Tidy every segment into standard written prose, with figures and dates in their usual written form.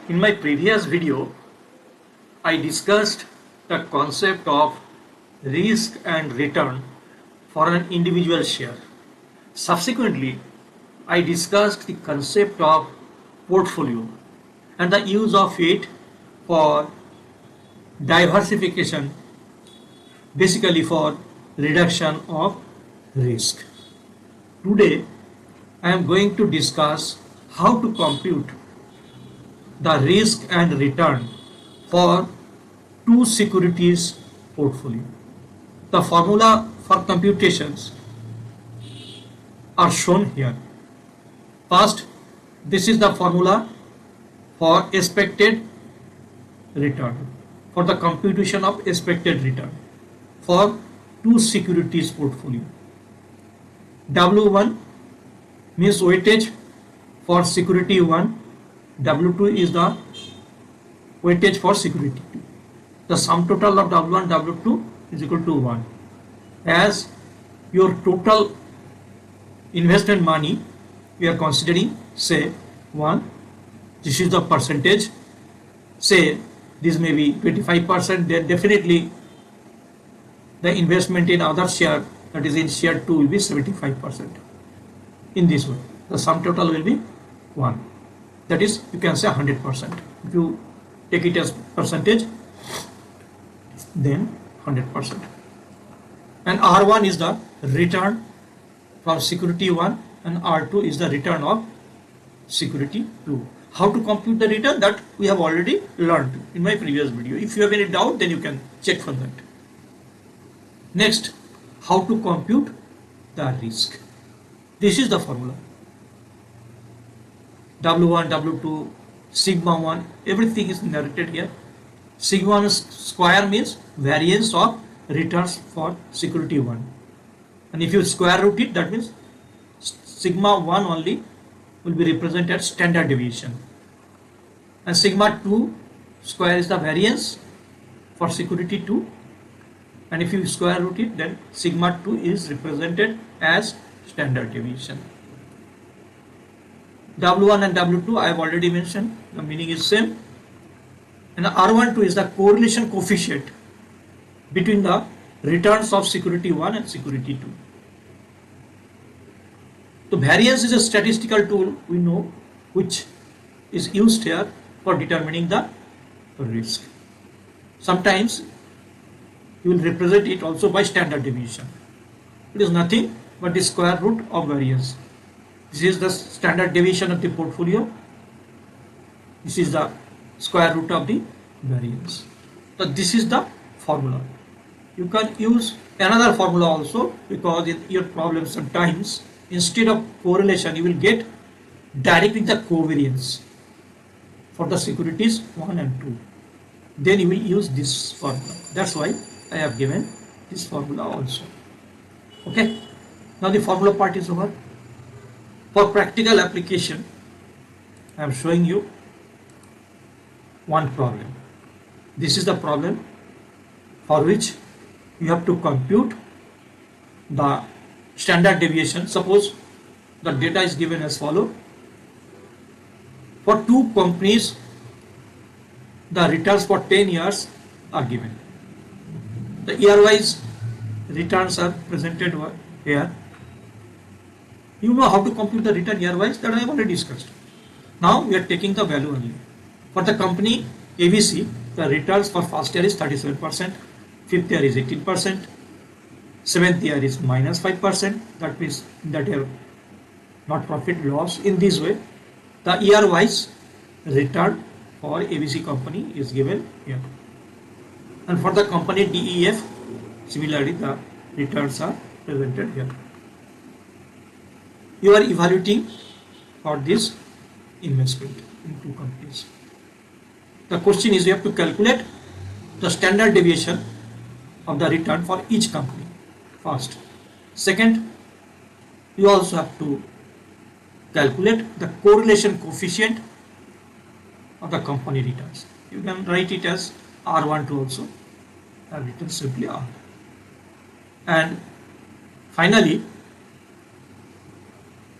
In my previous video, I discussed the concept of risk and return for an individual share. Subsequently, I discussed the concept of portfolio and the use of it for diversification, basically for reduction of risk. Today, I am going to discuss how to compute the risk and return for two securities portfolio. The formula for computations are shown here. First, this is the formula for expected return, for the computation of expected return for two securities portfolio. W1 means weightage for security 1, W2 is the weightage for security 2. The sum total of W1 W2 is equal to 1. As your total investment money, we are considering say 1. This is the percentage. Say this may be 25%, then definitely the investment in other share, that is in share 2, will be 75%. In this way, the sum total will be 1. That is, you can say 100%. If you take it as percentage, then 100%. And R1 is the return from security 1 and R2 is the return of security 2. How to compute the return, that we have already learned in my previous video. If you have any doubt, then you can check for that. Next, how to compute the risk. This is the formula. W1, W2, sigma 1, everything is narrated here. Sigma 1 square means variance of returns for security 1. And if you square root it, that means sigma 1 only will be represented as standard deviation. And sigma 2 square is the variance for security 2. And if you square root it, then sigma 2 is represented as standard deviation. W1 and W2 I have already mentioned, the meaning is same. And R12 is the correlation coefficient between the returns of security 1 and security 2. So variance is a statistical tool we know which is used here for determining the risk. Sometimes you will represent it also by standard deviation. It is nothing but the square root of variance. This is the standard deviation of the portfolio. This is the square root of the variance. So this is the formula. You can use another formula also, because in your problem sometimes instead of correlation you will get directly the covariance for the securities 1 and 2. Then you will use this formula. That's why I have given this formula also. Okay. Now the formula part is over. For practical application, I am showing you one problem. This is the problem for which you have to compute the standard deviation. Suppose the data is given as follows. For two companies, the returns for 10 years are given. The year-wise returns are presented here. You know how to compute the return year-wise, that I have already discussed. Now we are taking the value only. For the company ABC, the returns for first year is 37%, fifth year is 18%, seventh year is minus 5%. That means that year not profit loss. In this way, the year-wise return for ABC company is given here. And for the company DEF, similarly the returns are presented here. You are evaluating for this investment in two companies. The question is, you have to calculate the standard deviation of the return for each company first. Second, you also have to calculate the correlation coefficient of the company returns. You can write it as R12 also. I have written simply R. And finally,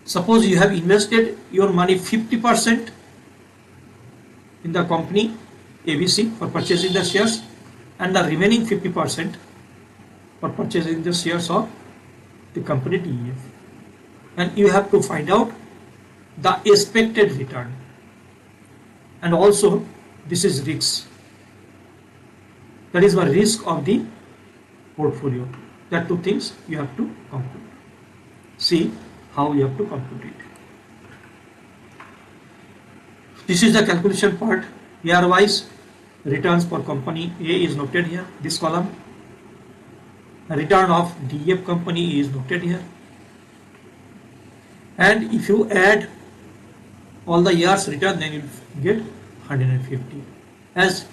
suppose you have invested your money 50% in the company ABC for purchasing the shares, and the remaining 50% for purchasing the shares of the company DEF. And you have to find out the expected return, and also this is risk, that is the risk of the portfolio. That two things you have to compute. See how you have to compute it. This is the calculation part. Year wise returns for company A is noted here, this column. The return of DEF company is noted here. And if you add all the years return, then you get 150. As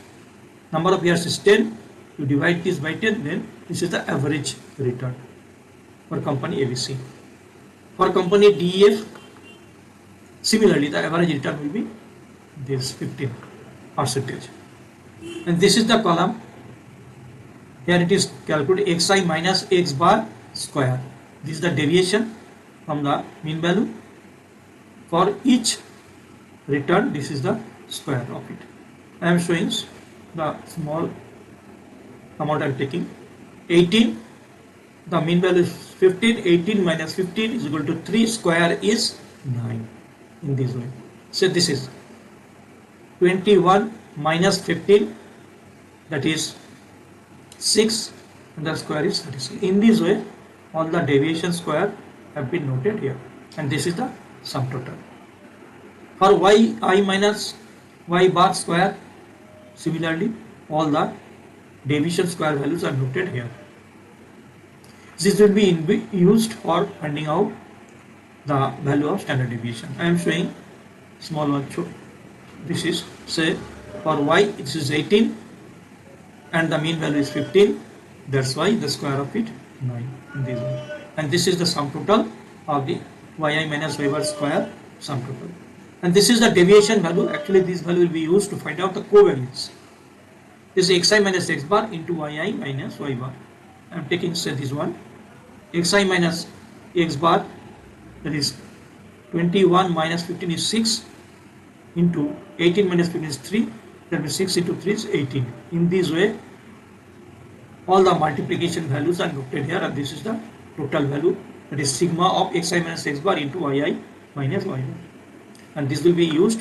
number of years is 10, you divide this by 10, then this is the average return for company ABC. For company DEF, similarly the average return will be this 15%. And this is the column. Here it is calculated xi minus x bar square. This is the deviation from the mean value. For each return, this is the square of it. I am showing the small amount I am taking. 18, the mean value is 15. 18 minus 15 is equal to 3, square is 9. In this way. So this is 21 minus 15, that is 6, and the square is 36. In this way, all the deviation square have been noted here, and this is the sum total. For yi minus y bar square, similarly all the deviation square values are noted here. This will be used for finding out the value of standard deviation. I am showing small one. This is, say, for y it is 18 and the mean value is 15. That's why the square of it 9 in this way. And this is the sum total of the yi minus y bar square sum total. And this is the deviation value. Actually, this value will be used to find out the covariance. This is xi minus x bar into yi minus y bar. I am taking, say, this one. Xi minus x bar, that is 21 minus 15 is 6 into 18 minus 15 is 3. That means 6 into 3 is 18. In this way, all the multiplication values are noted here, and this is the total value, that is sigma of xi minus x bar into yi minus y bar. And this will be used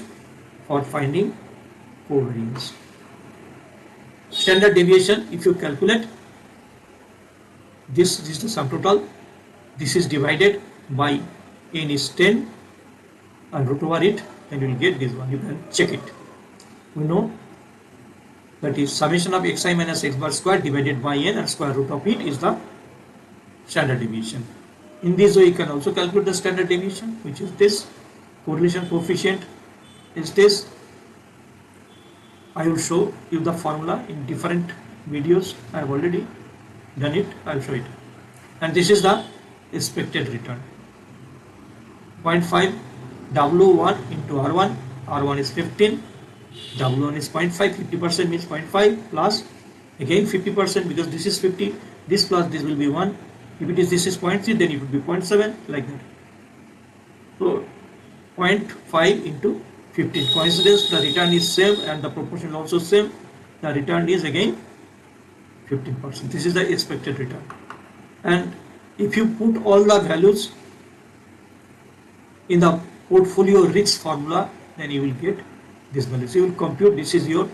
for finding covariance. Standard deviation, if you calculate, this is the sum total. This is divided by n is 10 and root over it, and you will get this one. You can check it. We know that is summation of xi minus x bar square divided by n, and square root of it is the standard deviation. In this way, you can also calculate the standard deviation, which is this. Correlation coefficient is this. I will show you the formula in different videos. I have already done it. I will show it. And this is the expected return. 0.5 W1 into R1. R1 is 15. W1 is 0.5. 50% means 0.5 plus again 50%, because this is 50. This plus this will be 1. If it is this is 0.3, then it will be 0.7, like that. So 0.5 into 15. Coincidence, the return is same and the proportion is also same. The return is again 15%. This is the expected return. And if you put all the values in the portfolio risk formula, then you will get this value. So you will compute. This is your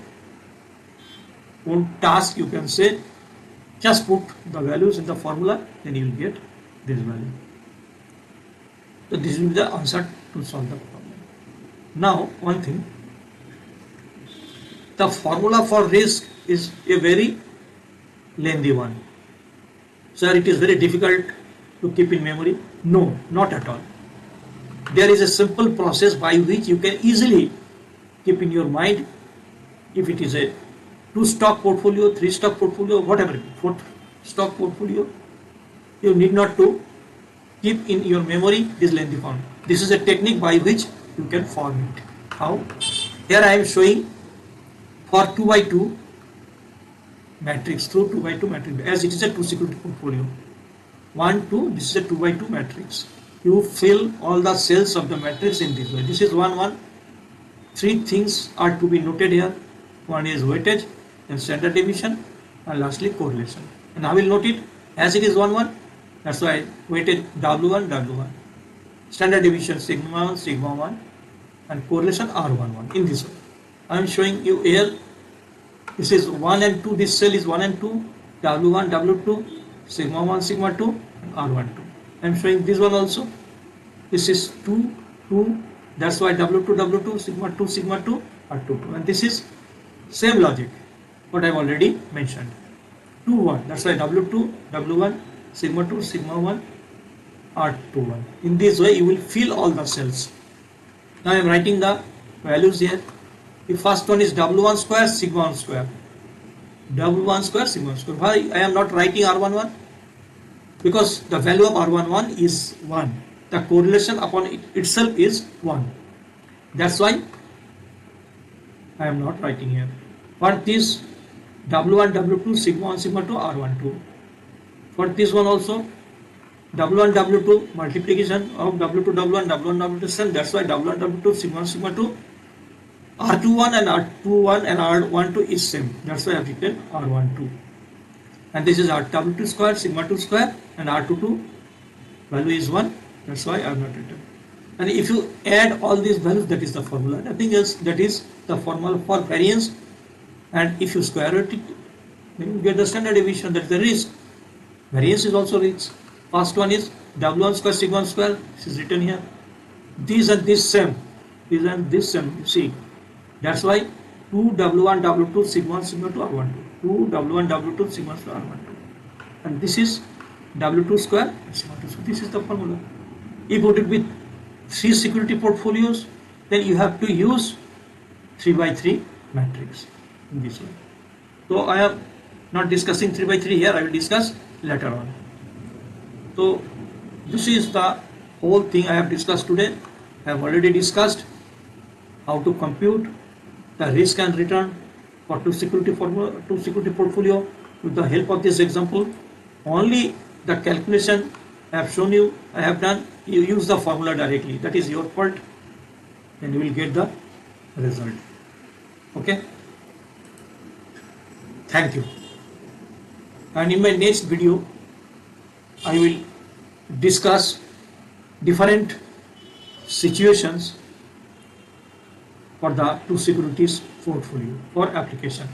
own task, you can say. Just put the values in the formula, then you will get this value. So this will be the answer to solve the problem. Now, one thing, the formula for risk is a very lengthy one. Sir, it is very difficult to keep in memory. No, not at all. There is a simple process by which you can easily keep in your mind. If it is a 2-stock portfolio, 3-stock portfolio, whatever, 4-stock portfolio, you need not to keep in your memory this lengthy form. This is a technique by which you can form it. How? Here I am showing for 2 by 2 matrix, through 2 by 2 matrix, as it is a 2 security portfolio. 1, 2, this is a 2 by 2 matrix. You fill all the cells of the matrix in this way. This is 1, 1, three things are to be noted here. One is weightage, then standard deviation, and lastly correlation. And I will note it as it is 1 1. That's why weightage W1 W1, standard deviation sigma 1 sigma 1, and correlation R11 in this way. I am showing you here. This is 1 and 2. This cell is 1 and 2. W1 W2 sigma 1 sigma 2 and R12. I am showing this one also. This is 2 2. That's why W2 W2 sigma 2 sigma 2 R22. And this is same logic what I have already mentioned. 2 1. That's why W2 W1 sigma 2 sigma 1 R21. In this way you will fill all the cells. Now I am writing the values here. The first one is W1 square sigma 1 square. W1 square sigma 1 square. Why I am not writing R11? Because the value of R11 is 1. The correlation upon it itself is 1. That's why I am not writing here. For this W1 W2 sigma 1 sigma 2 R12. For this one also W1 W2 multiplication of W2 W1 W1 W2 that's why W1 W2 sigma 1 sigma 2 R21 and R21 and R12 is same. That's why I have written R12. And this is R W2 square sigma 2 square and R22 value is 1. That's why I have not written. And if you add all these values, that is the formula. Nothing else. That is the formula for variance. And if you square root it, then you get the standard deviation. That is the risk. Variance is also risk. First one is W1 square sigma 1 square. This is written here. These and this same. These and this same. You see. That's why 2 W1 W2 sigma 1 sigma 2 R12. 2 W1 W2 sigma 1 R12. And this is W2 square sigma 2 square. This is the formula. If you did with 3 security portfolios, then you have to use 3 by 3 matrix in this way. So I am not discussing 3 by 3 here. I will discuss later on. So this is the whole thing I have discussed today. I have already discussed how to compute the risk and return for 2 security portfolio with the help of this example. Only the calculation I have shown you, I have done. You use the formula directly. That is your fault. And you will get the result. Okay. Thank you. And in my next video, I will discuss different situations for the 2 securities portfolio for application.